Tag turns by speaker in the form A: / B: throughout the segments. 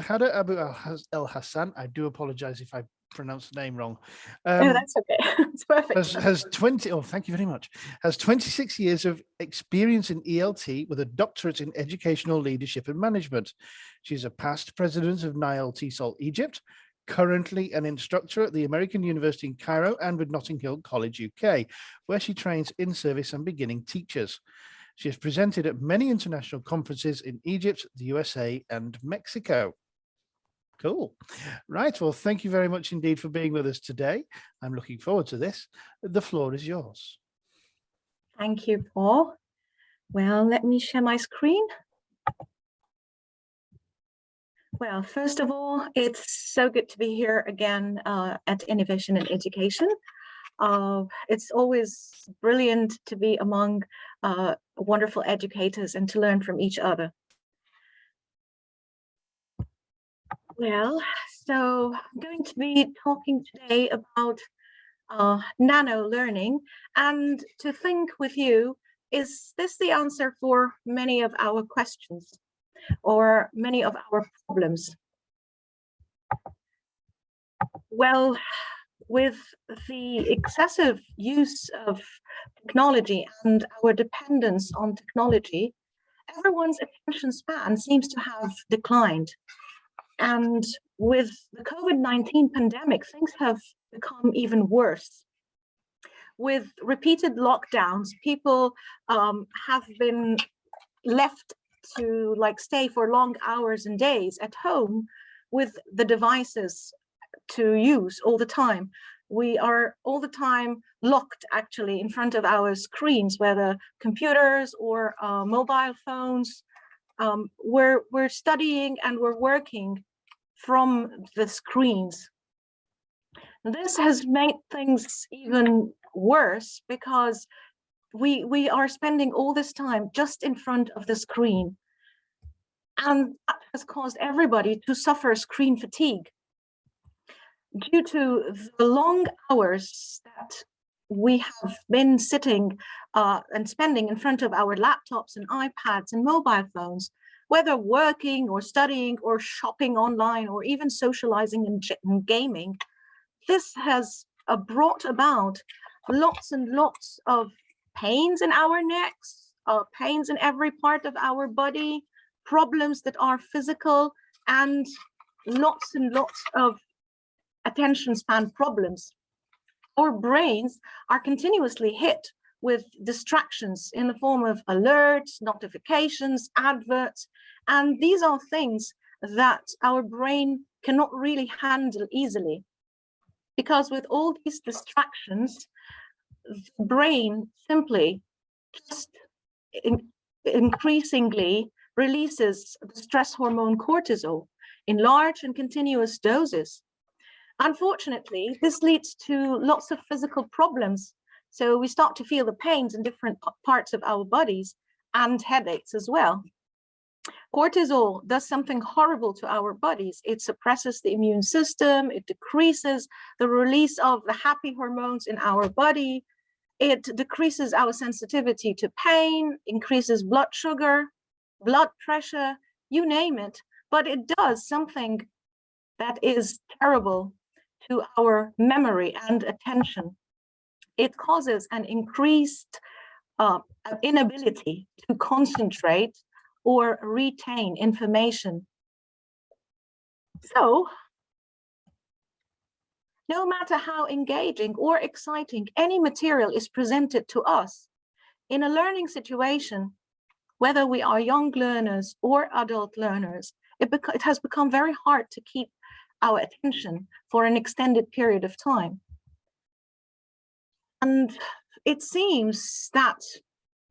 A: Ghada Abu El Hassan, I do apologize if I pronounced the name wrong.
B: No, that's okay. It's perfect.
A: Has 20, oh, thank you very much, has 26 years of experience in ELT with a doctorate in educational leadership and management. She's a past president of Nile-Tisol Egypt, currently an instructor at the American University in Cairo and with Notting Hill College, UK, where she trains in-service and beginning teachers. She has presented at many international conferences in Egypt, the USA, and Mexico. Cool. Right. Well, thank you very much indeed for being with us today. I'm looking forward to this. The floor is yours.
B: Thank you, Paul. Well, let me share my screen. Well, first of all, it's so good to be here again at Innovation in Education. It's always brilliant to be among wonderful educators and to learn from each other. Well, so I'm going to be talking today about nano learning, and to think with you, is this the answer for many of our questions or many of our problems? Well, with the excessive use of technology and our dependence on technology, everyone's attention span seems to have declined. And with the COVID-19 pandemic, things have become even worse. With repeated lockdowns, people have been left to stay for long hours and days at home with the devices to use all the time. We are all the time locked actually in front of our screens, whether computers or mobile phones. We're studying and we're working from the screens. This has made things even worse because we are spending all this time just in front of the screen. And that has caused everybody to suffer screen fatigue due to the long hours that we have been sitting and spending in front of our laptops and iPads and mobile phones, whether working or studying or shopping online or even socializing and gaming. This has brought about lots and lots of pains in our necks, pains in every part of our body, problems that are physical, and lots of attention span problems. Our brains are continuously hit with distractions in the form of alerts, notifications, adverts, and these are things that our brain cannot really handle easily. Because with all these distractions, the brain simply just increasingly releases the stress hormone cortisol in large and continuous doses. Unfortunately, this leads to lots of physical problems. So we start to feel the pains in different parts of our bodies and headaches as well. Cortisol does something horrible to our bodies. It suppresses the immune system. It decreases the release of the happy hormones in our body. It decreases our sensitivity to pain, increases blood sugar, blood pressure, you name it. But it does something that is terrible to our memory and attention. It causes an increased inability to concentrate or retain information. So, no matter how engaging or exciting any material is presented to us, in a learning situation, whether we are young learners or adult learners, it has become very hard to keep our attention for an extended period of time. And it seems that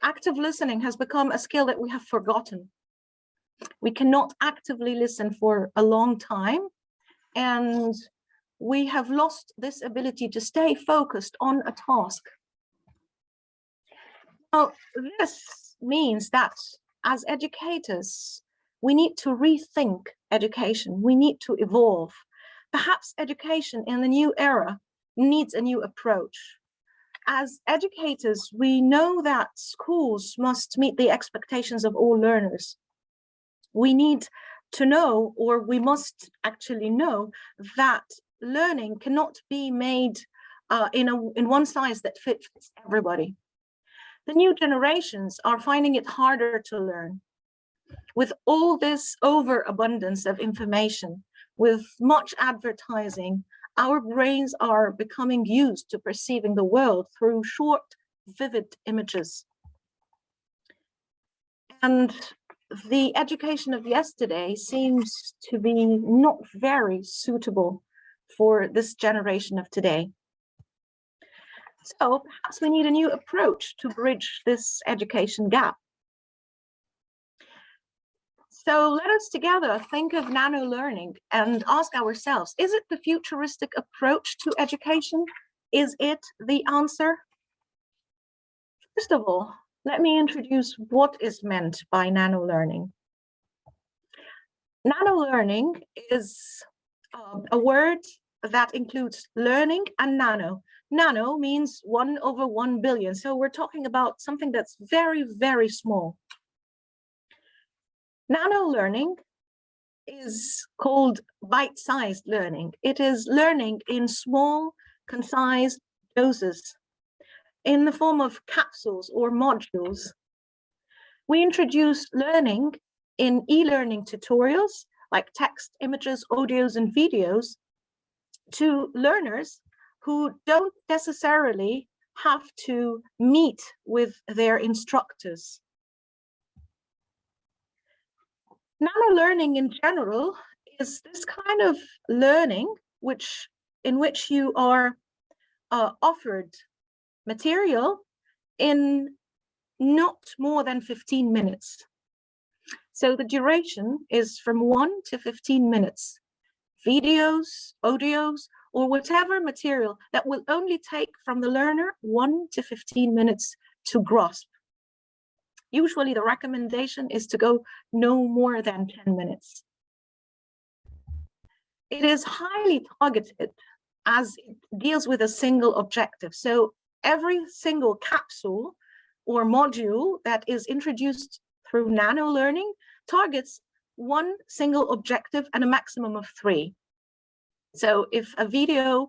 B: active listening has become a skill that we have forgotten. We cannot actively listen for a long time, and we have lost this ability to stay focused on a task. Now, this means that as educators, we need to rethink education. We need to evolve. Perhaps education in the new era needs a new approach. As educators, we know that schools must meet the expectations of all learners. We need to know, or we must actually know, that learning cannot be made in one size that fits everybody. The new generations are finding it harder to learn. With all this overabundance of information, with much advertising, our brains are becoming used to perceiving the world through short, vivid images. And the education of yesterday seems to be not very suitable for this generation of today. So perhaps we need a new approach to bridge this education gap. So let us together think of nano-learning and ask ourselves, is it the futuristic approach to education? Is it the answer? First of all, let me introduce what is meant by nano-learning. Nano-learning is a word that includes learning and nano. Nano means 1/1 billion. So we're talking about something that's very, very small. Nano-learning is called bite-sized learning. It is learning in small, concise doses in the form of capsules or modules. We introduce learning in e-learning tutorials like text, images, audios, and videos to learners who don't necessarily have to meet with their instructors. Nano-learning in general is this kind of learning in which you are offered material in not more than 15 minutes. So the duration is from 1 to 15 minutes. Videos, audios, or whatever material that will only take from the learner 1 to 15 minutes to grasp. Usually the recommendation is to go no more than 10 minutes. It is highly targeted as it deals with a single objective. So every single capsule or module that is introduced through nano-learning targets one single objective and a maximum of 3. So if a video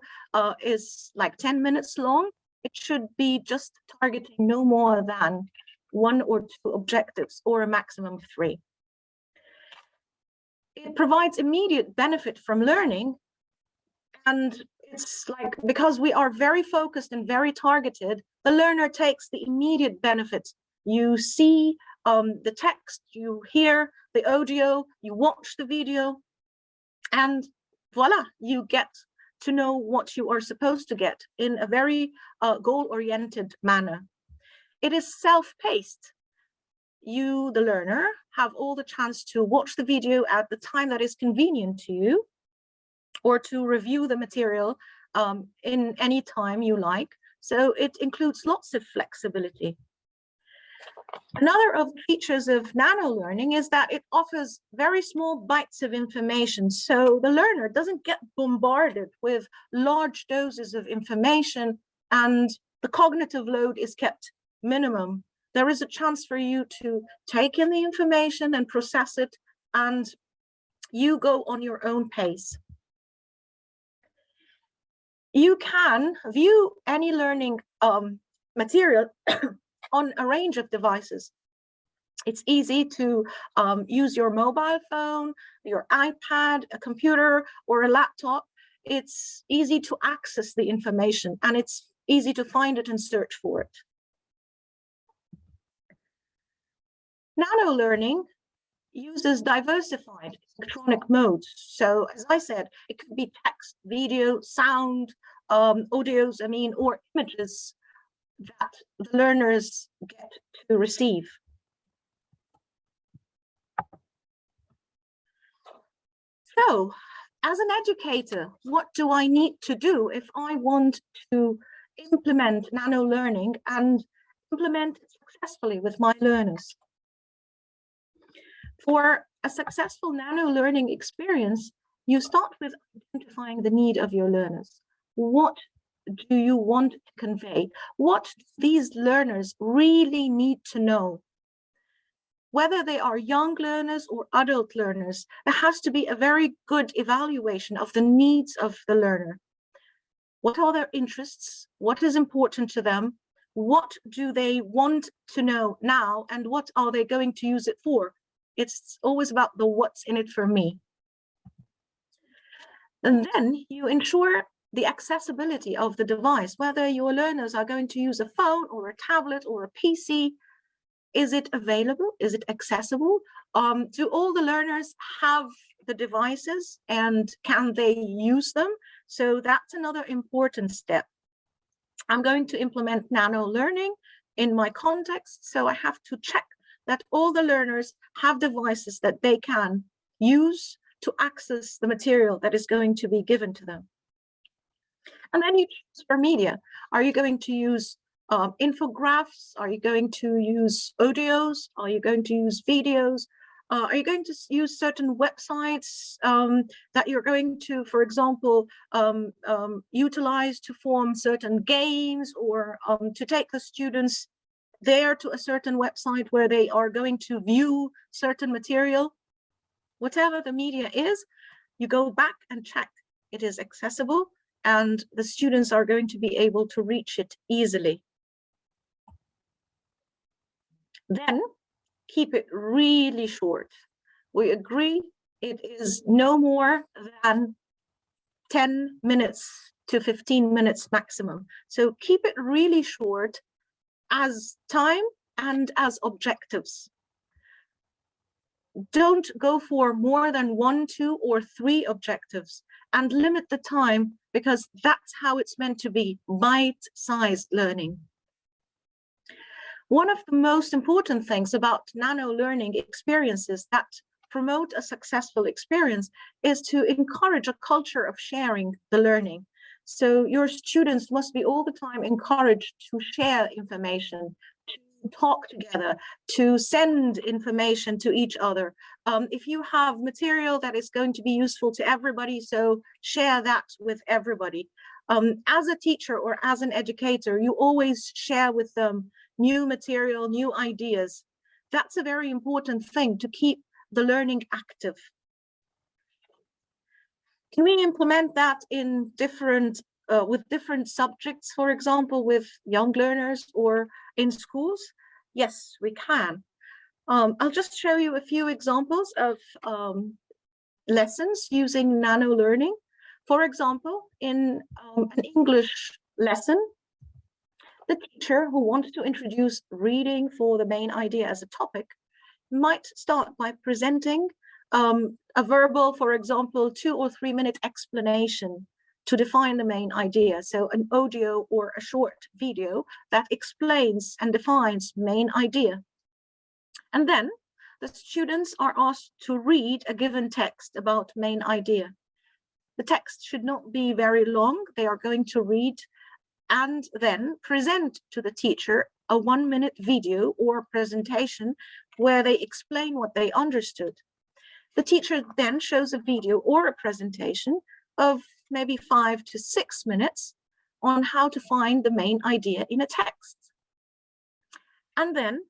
B: is like 10 minutes long, it should be just targeting no more than 1 or 2 objectives or a maximum of 3. It provides immediate benefit from learning, and it's like, because we are very focused and very targeted, the learner takes the immediate benefit. You see the text, you hear the audio, you watch the video, and voila, you get to know what you are supposed to get in a very goal-oriented manner. It is self-paced. You, the learner, have all the chance to watch the video at the time that is convenient to you, or to review the material in any time you like. So it includes lots of flexibility. Another of the features of nano-learning is that it offers very small bites of information. So the learner doesn't get bombarded with large doses of information, and the cognitive load is kept minimum. There is a chance for you to take in the information and process it, and you go on your own pace. You can view any learning material on a range of devices. It's easy to use your mobile phone, your iPad, a computer, or a laptop. It's easy to access the information, and it's easy to find it and search for it. Nano-learning uses diversified electronic modes. So as I said, it could be text, video, sound, audios, or images that the learners get to receive. So, as an educator, what do I need to do if I want to implement nano-learning and implement it successfully with my learners? For a successful nano-learning experience, you start with identifying the need of your learners. What do you want to convey? What do these learners really need to know? whether they are young learners or adult learners, there has to be a very good evaluation of the needs of the learner. What are their interests? What is important to them? What do they want to know now? And what are they going to use it for? It's always about the what's in it for me. And then you ensure the accessibility of the device, whether your learners are going to use a phone or a tablet or a PC. Is it available? Is it accessible? Do all the learners have the devices and can they use them? So that's another important step. I'm going to implement nano learning in my context, so I have to check that all the learners have devices that they can use to access the material that is going to be given to them. And then you choose for media. Are you going to use infographics? Are you going to use audios? Are you going to use videos? Are you going to use certain websites that you're going to, for example, utilize to form certain games, or to take the students there to a certain website where they are going to view certain material? Whatever the media is, you go back and check it is accessible and the students are going to be able to reach it easily. Then keep it really short. We agree it is no more than 10 minutes to 15 minutes maximum. So keep it really short as time and as objectives. Don't go for more than 1, 2, or 3 objectives, and limit the time, because that's how it's meant to be, bite-sized learning. One of the most important things about nano learning experiences that promote a successful experience is to encourage a culture of sharing the learning. So your students must be all the time encouraged to share information, to talk together, to send information to each other. If you have material that is going to be useful to everybody, so share that with everybody. As a teacher or as an educator, you always share with them new material, new ideas. That's a very important thing to keep the learning active. Can we implement that in different with different subjects, for example, with young learners or in schools? Yes, we can. I'll just show you a few examples of lessons using nano learning. For example, in an English lesson, the teacher who wants to introduce reading for the main idea as a topic might start by presenting a verbal, for example, 2 or 3 minute explanation to define the main idea. So an audio or a short video that explains and defines main idea. And then the students are asked to read a given text about main idea. The text should not be very long. They are going to read and then present to the teacher a 1-minute video or presentation where they explain what they understood. The teacher then shows a video or a presentation of maybe 5 to 6 minutes on how to find the main idea in a text. And then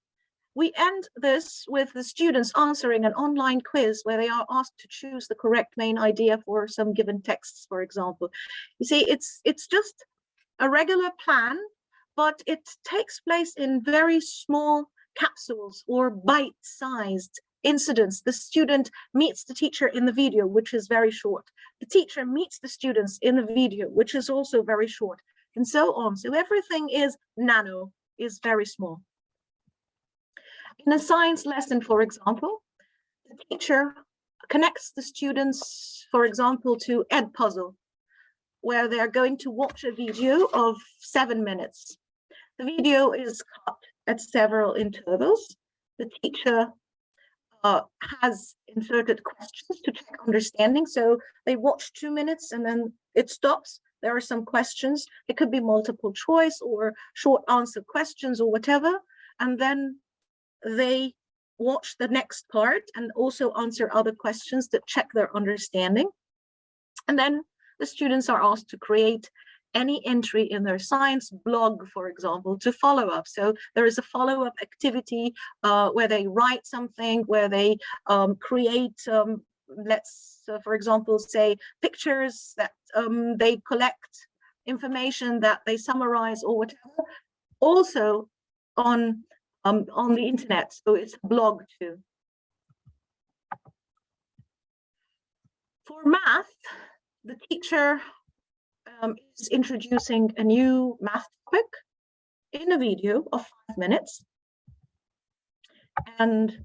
B: we end this with the students answering an online quiz where they are asked to choose the correct main idea for some given texts, for example. You see, it's just a regular plan, but it takes place in very small capsules or bite-sized incidents. The student meets the teacher in the video, which is very short. The teacher meets the students in the video, which is also very short, and so on. So everything is nano, is very small. In a science lesson, for example, the teacher connects the students, for example, to Edpuzzle, where they're going to watch a video of 7 minutes. The video is cut at several intervals. The teacher has inserted questions to check understanding. So they watch 2 minutes and then it stops. There are some questions. It could be multiple choice or short answer questions or whatever. And then they watch the next part and also answer other questions that check their understanding. And then the students are asked to create any entry in their science blog, for example, to follow up. So there is a follow-up activity where they write something, where they create, let's, for example, say pictures that they collect, information that they summarize or whatever, also on the internet. So it's a blog too. For math, the teacher is introducing a new math topic in a video of 5 minutes, and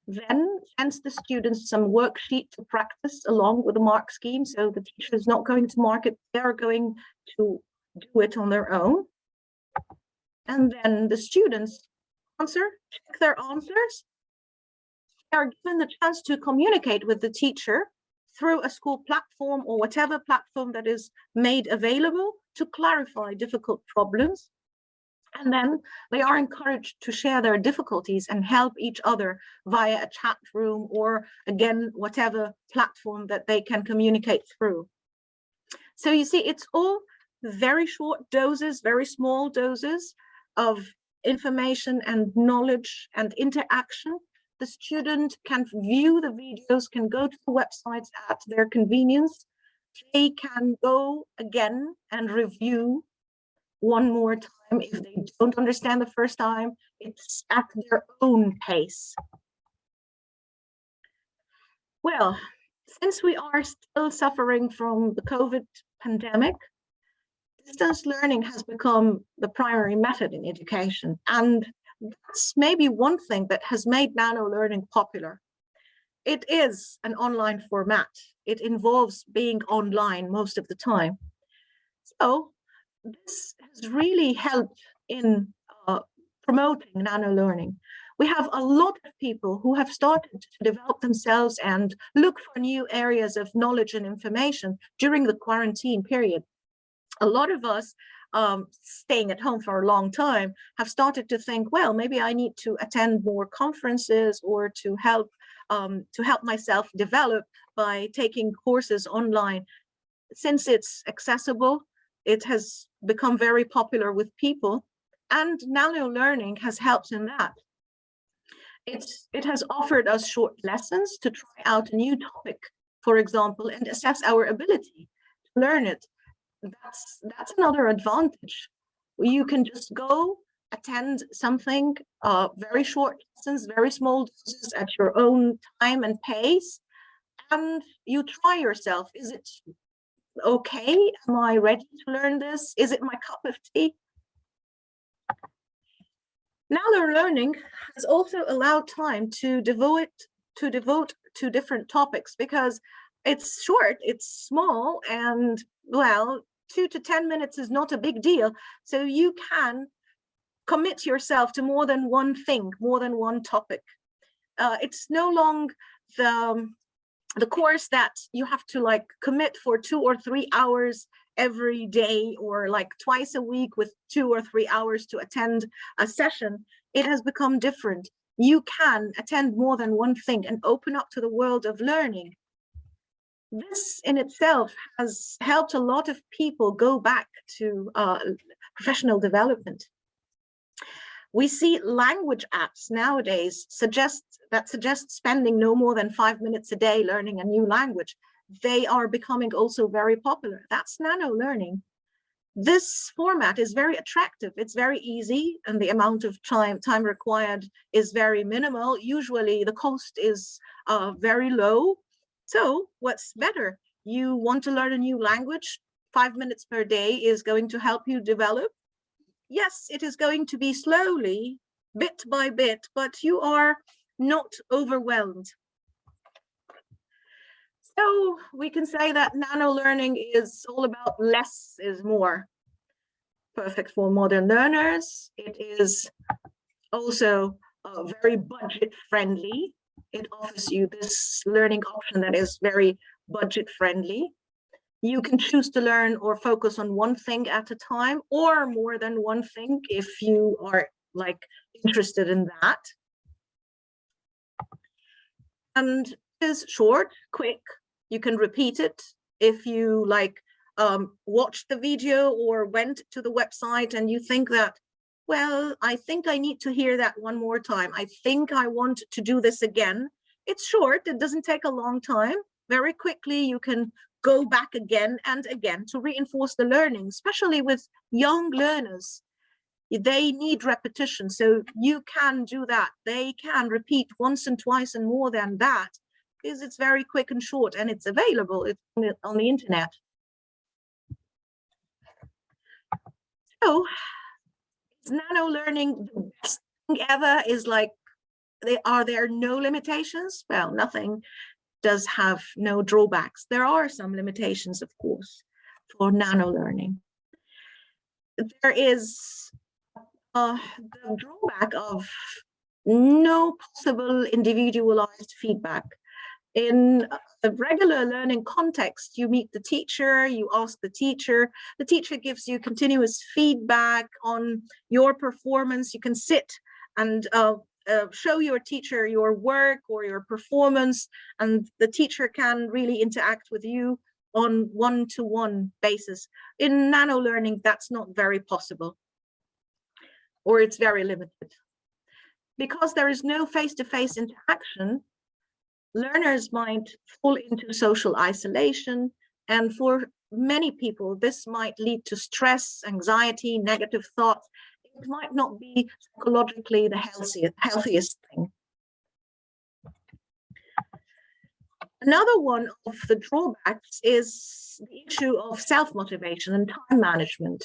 B: then sends the students some worksheet to practice along with the mark scheme. So the teacher is not going to mark it, they're going to do it on their own. And then the students check their answers. They are given the chance to communicate with the teacher through a school platform or whatever platform that is made available to clarify difficult problems. And then they are encouraged to share their difficulties and help each other via a chat room or, again, whatever platform that they can communicate through. So you see, it's all very short doses, very small doses of information and knowledge and interaction. The student can view the videos, can go to the websites at their convenience. They can go again and review one more time if they don't understand the first time. It's at their own pace. Well, since we are still suffering from the COVID pandemic, distance learning has become the primary method in education. And that's maybe one thing that has made Nanolearning popular. It is an online format. It involves being online most of the time. So this has really helped in promoting Nanolearning. We have a lot of people who have started to develop themselves and look for new areas of knowledge and information during the quarantine period. A lot of us staying at home for a long time have started to think, well, maybe I need to attend more conferences or to help myself develop by taking courses online. Since it's accessible, it has become very popular with people, and Nanolearning has helped in that. It has offered us short lessons to try out a new topic, for example, and assess our ability to learn it. That's another advantage. You can just go attend something, very short lessons, very small doses at your own time and pace, and you try yourself. Is it okay? Am I ready to learn this? Is it my cup of tea? Nanolearning has also allowed time to devote to different topics, because it's short, it's small, and well, 2 to 10 minutes is not a big deal. So you can commit yourself to more than one thing, more than one topic. It's no longer the course that you have to like commit for 2 or 3 hours every day, or like twice a week with 2 or 3 hours to attend a session. It has become different. You can attend more than one thing and open up to the world of learning. This in itself has helped a lot of people go back to professional development. We see language apps nowadays suggest spending no more than 5 minutes a day learning a new language. They are becoming also very popular. That's Nanolearning. This format is very attractive. It's very easy, and the amount of time required is very minimal. Usually the cost is very low. So what's better? You want to learn a new language, 5 minutes per day is going to help you develop. Yes, it is going to be slowly, bit by bit, but you are not overwhelmed. So we can say that Nanolearning is all about less is more. Perfect for modern learners. It is also very budget friendly. It offers you this learning option that is very budget friendly. You can choose to learn or focus on one thing at a time, or more than one thing if you are like interested in that. And it is short, quick. You can repeat it if you like watched the video or went to the website and you think that, well, I think I need to hear that one more time. I think I want to do this again. It's short, it doesn't take a long time. Very quickly, you can go back again and again to reinforce the learning, especially with young learners. They need repetition, so you can do that. They can repeat once and twice and more than that, because it's very quick and short and it's available. It's on the internet. So, is nano learning the best thing ever? Is like, are there no limitations? Well, nothing does have no drawbacks. There are some limitations, of course, for nano learning. There is the drawback of no possible individualized feedback. In a regular learning context, you meet the teacher, you ask the teacher gives you continuous feedback on your performance. You can sit and show your teacher your work or your performance, and the teacher can really interact with you on one-to-one basis. In nano learning, that's not very possible, or it's very limited. Because there is no face-to-face interaction, learners might fall into social isolation, and for many people, this might lead to stress, anxiety, negative thoughts. It might not be psychologically the healthiest thing. Another one of the drawbacks is the issue of self-motivation and time management.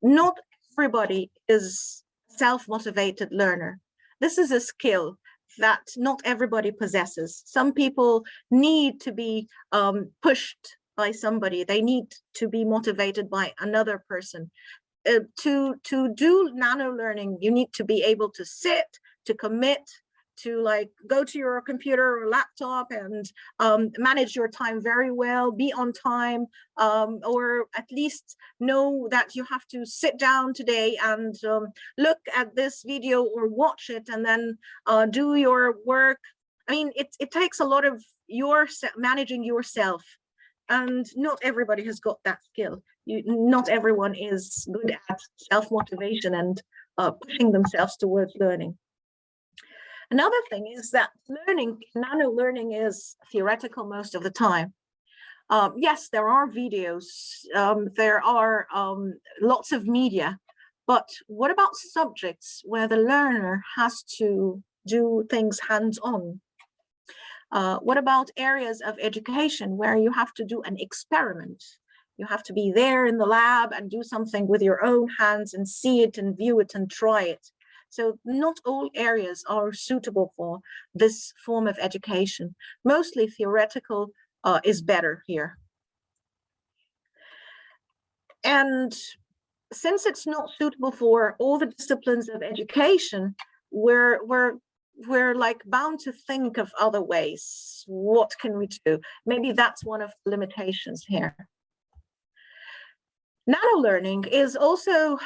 B: Not everybody is a self-motivated learner. This is a skill that not everybody possesses. Some people need to be pushed by somebody. They need to be motivated by another person. To do nano learning, you need to be able to sit, to commit, to like go to your computer or laptop and manage your time very well, be on time, or at least know that you have to sit down today and look at this video or watch it and then do your work. I mean, it takes a lot of managing yourself, and not everybody has got that skill. Not everyone is good at self-motivation and pushing themselves towards learning. Another thing is that nano learning is theoretical most of the time. Yes, there are videos, there are lots of media, but what about subjects where the learner has to do things hands-on? What about areas of education where you have to do an experiment? You have to be there in the lab and do something with your own hands and see it and view it and try it. So not all areas are suitable for this form of education. Mostly theoretical is better here. And since it's not suitable for all the disciplines of education, we're like bound to think of other ways. What can we do? Maybe that's one of the limitations here. Nano learning is also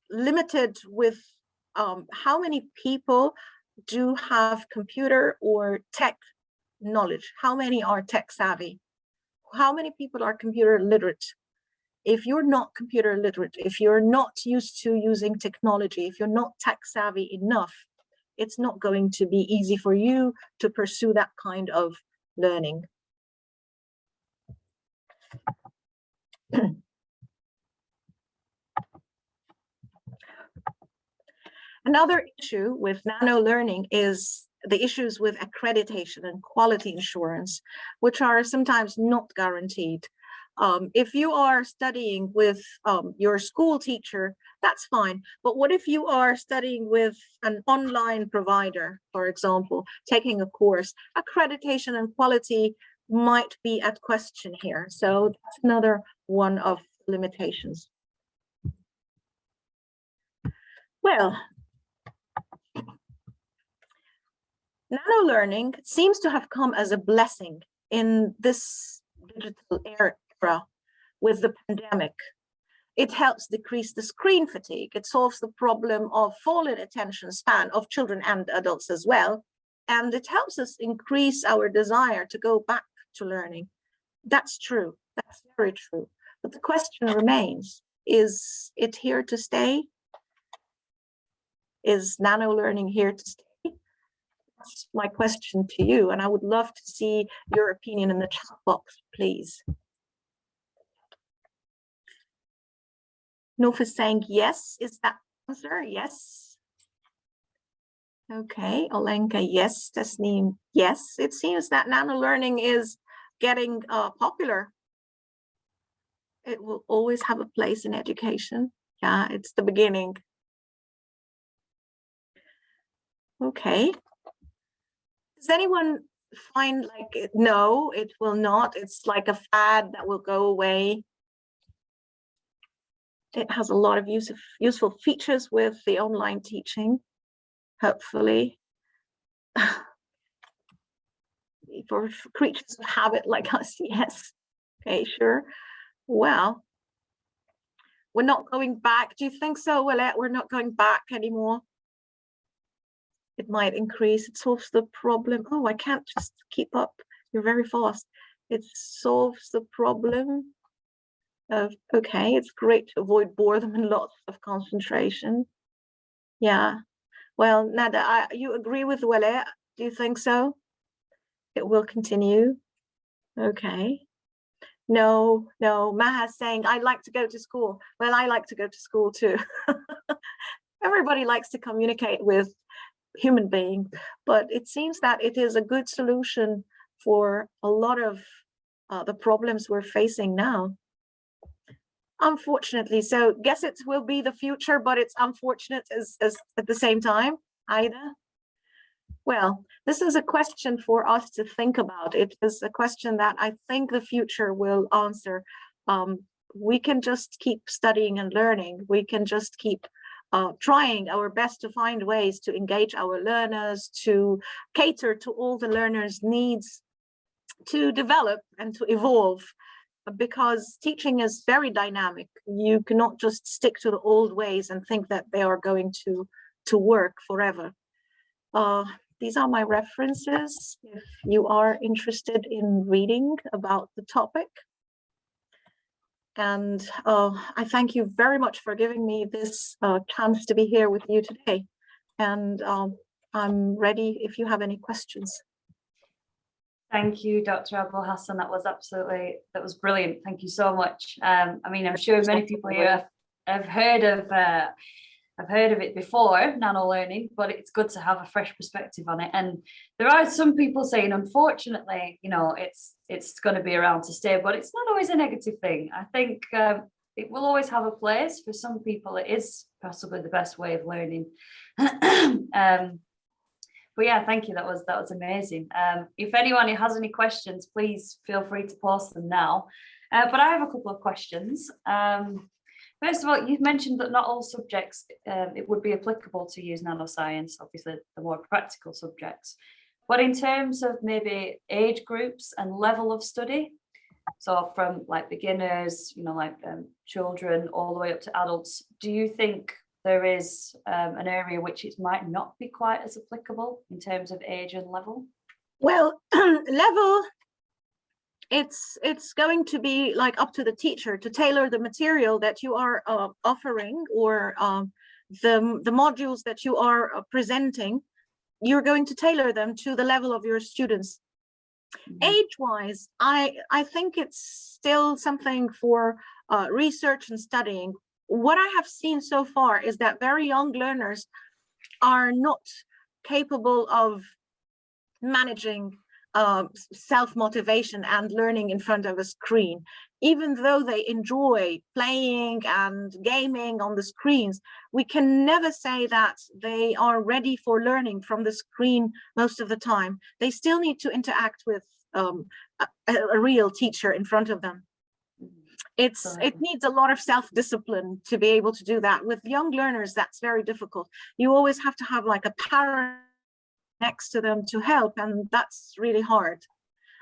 B: limited with how many people do have computer or tech knowledge. How many are tech savvy? How many people are computer literate? If you're not computer literate, if you're not used to using technology, if you're not tech savvy enough, it's not going to be easy for you to pursue that kind of learning. Another issue with nano learning is the issues with accreditation and quality assurance, which are sometimes not guaranteed. If you are studying with your school teacher, that's fine. But what if you are studying with an online provider, for example, taking a course? Accreditation and quality might be at question here. So that's another one of the limitations. Well, nano learning seems to have come as a blessing in this digital era with the pandemic. It helps decrease the screen fatigue. It solves the problem of falling attention span of children and adults as well. And it helps us increase our desire to go back to learning. That's true. That's very true. But the question remains, is it here to stay? Is nano learning here to stay? That's my question to you, and I would love to see your opinion in the chat box, please. Nov is saying yes. Is that answer? Yes. Okay, Olenka, yes. Tasneem, yes. It seems that nano learning is getting popular. It will always have a place in education. Yeah, it's the beginning. Okay. Does anyone find like, no, it will not. It's like a fad that will go away. It has a lot of useful features with the online teaching, hopefully. For creatures of habit like us, yes. Okay, sure. Well, we're not going back. Do you think so, Willette? We're not going back anymore. It might increase. It solves the problem. Oh, I can't just keep up. You're very fast. It solves the problem of, okay, it's great to avoid boredom and lots of concentration. Yeah. Well, Nada, you agree with Willette? Do you think so? It will continue. Okay. No, Maha's saying, I like to go to school. Well, I like to go to school too. Everybody likes to communicate with human beings, but it seems that it is a good solution for a lot of the problems we're facing now. Unfortunately, so guess it will be the future, but it's unfortunate as at the same time, Ida. Well, this is a question for us to think about. It is a question that I think the future will answer. We can just keep studying and learning. We can just keep trying our best to find ways to engage our learners, to cater to all the learners' needs, to develop and to evolve, because teaching is very dynamic. You cannot just stick to the old ways and think that they are going to work forever. These are my references if you are interested in reading about the topic. And I thank you very much for giving me this chance to be here with you today. And I'm ready if you have any questions.
C: Thank you, Dr. Abul Hassan. That was brilliant. Thank you so much. I mean, I'm sure many people here have heard of it before, nano learning, but it's good to have a fresh perspective on it. And there are some people saying, unfortunately, you know, it's going to be around to stay, but it's not always a negative thing. I think it will always have a place. For some people, it is possibly the best way of learning. But yeah, thank you. That was amazing. If anyone has any questions, please feel free to post them now. But I have a couple of questions. First of all, you've mentioned that not all subjects it would be applicable to use nanoscience, obviously the more practical subjects. But in terms of maybe age groups and level of study, so from like beginners, you know, like children all the way up to adults, do you think there is an area which it might not be quite as applicable in terms of age and level? Well,
B: level, it's going to be like up to the teacher to tailor the material that you are offering, or the modules that you are presenting. You're going to tailor them to the level of your students. Age-wise, I think it's still something for research and studying. What I have seen so far is that very young learners are not capable of managing self-motivation and learning in front of a screen. Even though they enjoy playing and gaming on the screens, we can never say that they are ready for learning from the screen most of the time. They still need to interact with a real teacher in front of them. It needs a lot of self-discipline to be able to do that. With young learners, that's very difficult. You always have to have like a parent next to them to help, and that's really hard.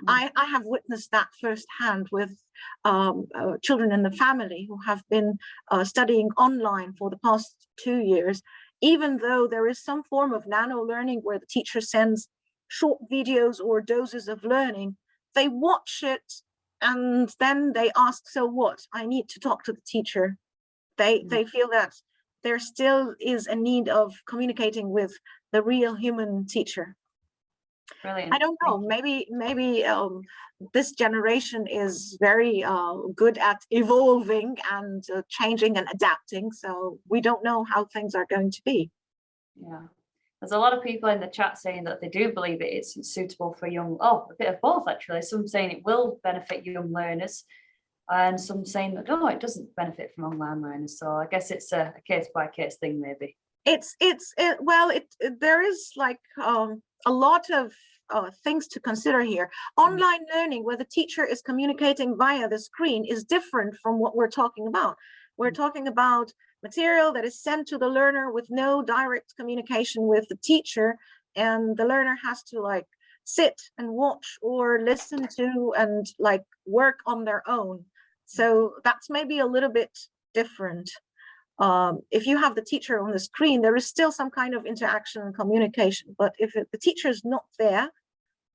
B: I have witnessed that firsthand with children in the family who have been studying online for the past 2 years. Even though there is some form of nano learning where the teacher sends short videos or doses of learning, they watch it and then they ask, so what? I need to talk to the teacher. They feel that there still is a need of communicating with the real human teacher.
C: Brilliant.
B: I don't know, maybe this generation is very good at evolving and changing and adapting, so we don't know how things are going to be.
C: Yeah, there's a lot of people in the chat saying that they do believe it's suitable for young, a bit of both actually. Some saying it will benefit young learners, and some saying that no, it doesn't benefit from online learners. So I guess it's a case by case thing, maybe.
B: There is like a lot of things to consider here. Online learning, where the teacher is communicating via the screen, is different from what we're talking about. We're talking about material that is sent to the learner with no direct communication with the teacher, and the learner has to like sit and watch or listen to and like work on their own. So that's maybe a little bit different. If you have the teacher on the screen, there is still some kind of interaction and communication, but if the teacher is not there,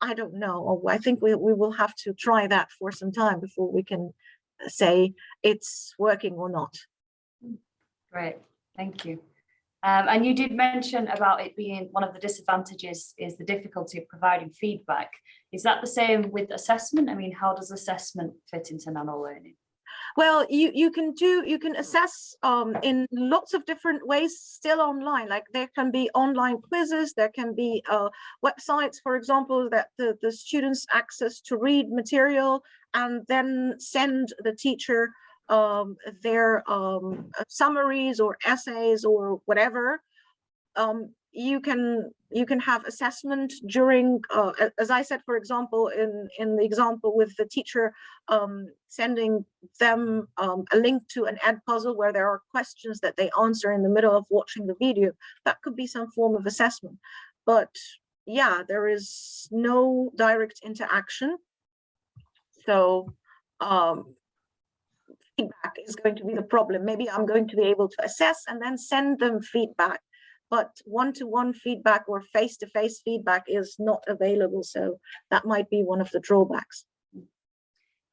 B: I don't know. I think we will have to try that for some time before we can say it's working or not.
C: Great, thank you. And you did mention about it being one of the disadvantages is the difficulty of providing feedback. Is that the same with assessment? I mean, how does assessment fit into Nanolearning?
B: Well, you can assess in lots of different ways still online. Like there can be online quizzes, there can be websites, for example, that the students access to read material and then send the teacher their summaries or essays or whatever. You can have assessment during, as I said, for example, in the example with the teacher sending them a link to an Edpuzzle where there are questions that they answer in the middle of watching the video. That could be some form of assessment. But yeah, there is no direct interaction. So feedback is going to be the problem. Maybe I'm going to be able to assess and then send them feedback, but one-to-one feedback or face-to-face feedback is not available. So that might be one of the drawbacks.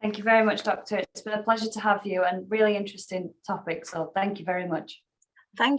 C: Thank you very much, Doctor. It's been a pleasure to have you and really interesting topic. So thank you very much.
B: Thank you.